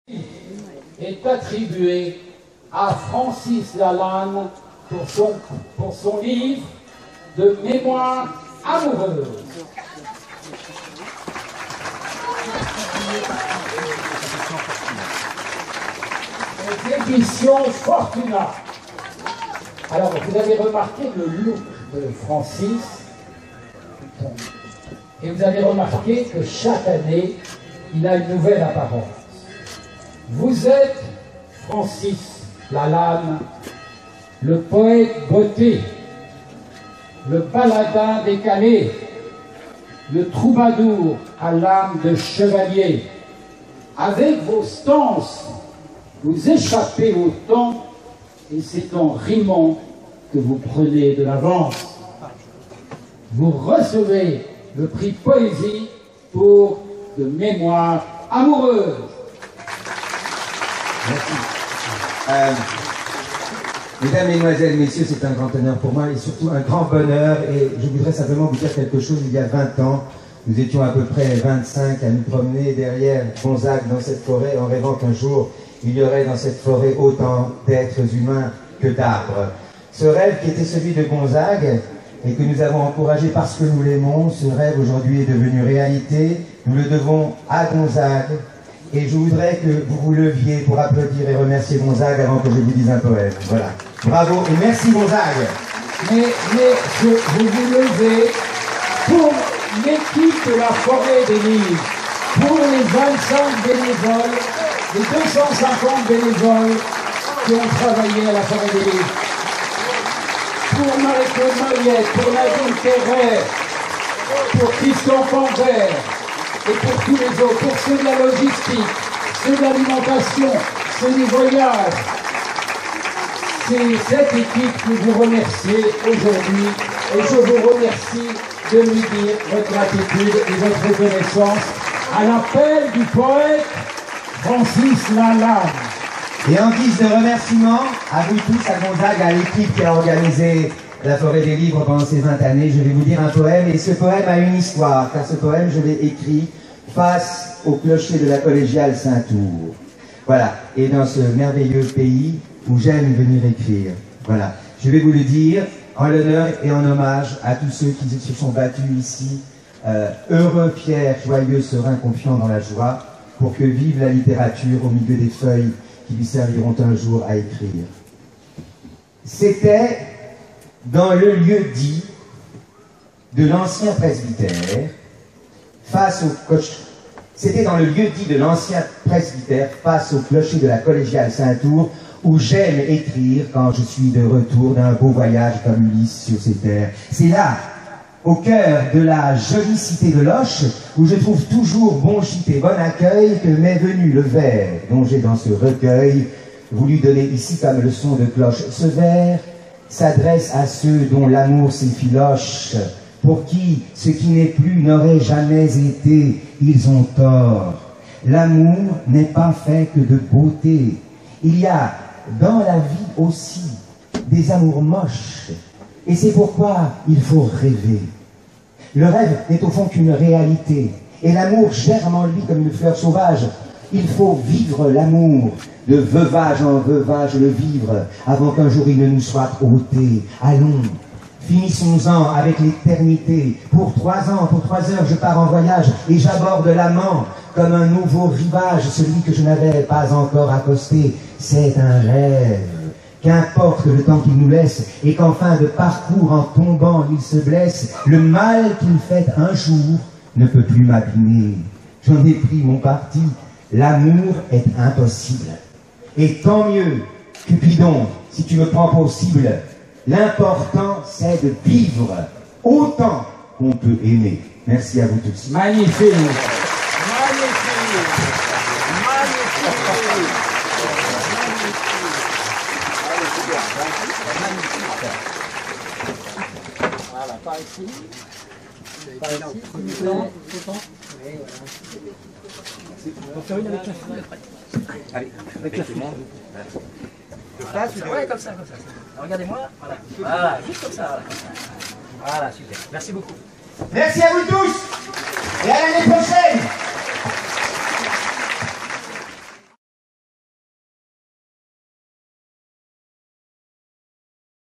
est attribué à Francis Lalanne pour son livre de mémoire amoureuse. L'édition Fortuna. Alors, vous avez remarqué le look de Francis, et vous avez remarqué que chaque année, il a une nouvelle apparence. Vous êtes Francis Lalanne, le poète beauté, le baladin décalé, le troubadour à l'âme de chevalier. Avec vos stances, vous échappez au temps, et c'est en rimant que vous prenez de l'avance. Vous recevez le prix Poésie pour de mémoire amoureuse. Merci. Mesdames, Mesdemoiselles, Messieurs, c'est un grand honneur pour moi et surtout un grand bonheur. Et je voudrais simplement vous dire quelque chose. Il y a 20 ans, nous étions à peu près 25 à nous promener derrière Gonzague dans cette forêt en rêvant qu'un jour, il y aurait dans cette forêt autant d'êtres humains que d'arbres. Ce rêve qui était celui de Gonzague et que nous avons encouragé parce que nous l'aimons, ce rêve aujourd'hui est devenu réalité. Nous le devons à Gonzague. Et je voudrais que vous vous leviez pour applaudir et remercier Gonzague avant que je vous dise un poème. Voilà. Bravo et merci Gonzague. Mais vous vous levez pour l'équipe de la Forêt des Livres, pour les 25 bénévoles, les 250 bénévoles qui ont travaillé à la Forêt des Livres, pour Marie-Claude Mariette, pour Nadine Terret, pour Christian Panvert, et pour tous les autres, pour ceux de la logistique, ceux de l'alimentation, ceux du voyage. C'est cette équipe que vous remerciez aujourd'hui, et je vous remercie de lui dire votre gratitude et votre reconnaissance à l'appel du poète Francis Lalanne. Et en guise de remerciement, à vous tous, à Gonzague, à l'équipe qui a organisé la Forêt des Livres pendant ces 20 années, je vais vous dire un poème, et ce poème a une histoire, car ce poème, je l'ai écrit face au clocher de la collégiale Saint-Tour. Voilà, et dans ce merveilleux pays où j'aime venir écrire. Voilà, je vais vous le dire en l'honneur et en hommage à tous ceux qui se sont battus ici, heureux, fiers, joyeux, sereins, confiants dans la joie, pour que vive la littérature au milieu des feuilles qui lui serviront un jour à écrire. C'était dans le lieu dit de l'ancien presbytère, c'était dans le lieu dit de l'ancien presbytère, face au clocher de la collégiale Saint-Tour, où j'aime écrire quand je suis de retour d'un beau voyage comme Ulysse sur ces terres. C'est là, au cœur de la jolie cité de Loches, où je trouve toujours bon gîte et bon accueil, que m'est venu le vers dont j'ai dans ce recueil voulu donner ici comme leçon de cloche. Ce vers s'adresse à ceux dont l'amour s'effiloche, pour qui ce qui n'est plus n'aurait jamais été, ils ont tort. L'amour n'est pas fait que de beauté. Il y a dans la vie aussi des amours moches, et c'est pourquoi il faut rêver. Le rêve n'est au fond qu'une réalité, et l'amour germe en lui comme une fleur sauvage. Il faut vivre l'amour, de veuvage en veuvage le vivre, avant qu'un jour il ne nous soit ôté. Allons, finissons-en avec l'éternité. Pour 3 ans, pour 3 heures, je pars en voyage, et j'aborde l'amant comme un nouveau rivage, celui que je n'avais pas encore accosté. C'est un rêve. Qu'importe le temps qu'il nous laisse, et qu'en fin de parcours, en tombant, il se blesse, le mal qu'il fait un jour ne peut plus m'abîmer. J'en ai pris mon parti. L'amour est impossible. Et tant mieux, Cupidon, si tu me prends pour cible. L'important, c'est de vivre autant qu'on peut aimer. Merci à vous tous. Magnifique. Magnifique. Voilà, par ici. Par ici. On va faire une avec la fille après. Allez, avec la fille. Ouais, comme ça, comme ça. Regardez-moi, voilà. Voilà, juste comme ça. Voilà, super. Merci beaucoup. Merci à vous tous et à l'année prochaine.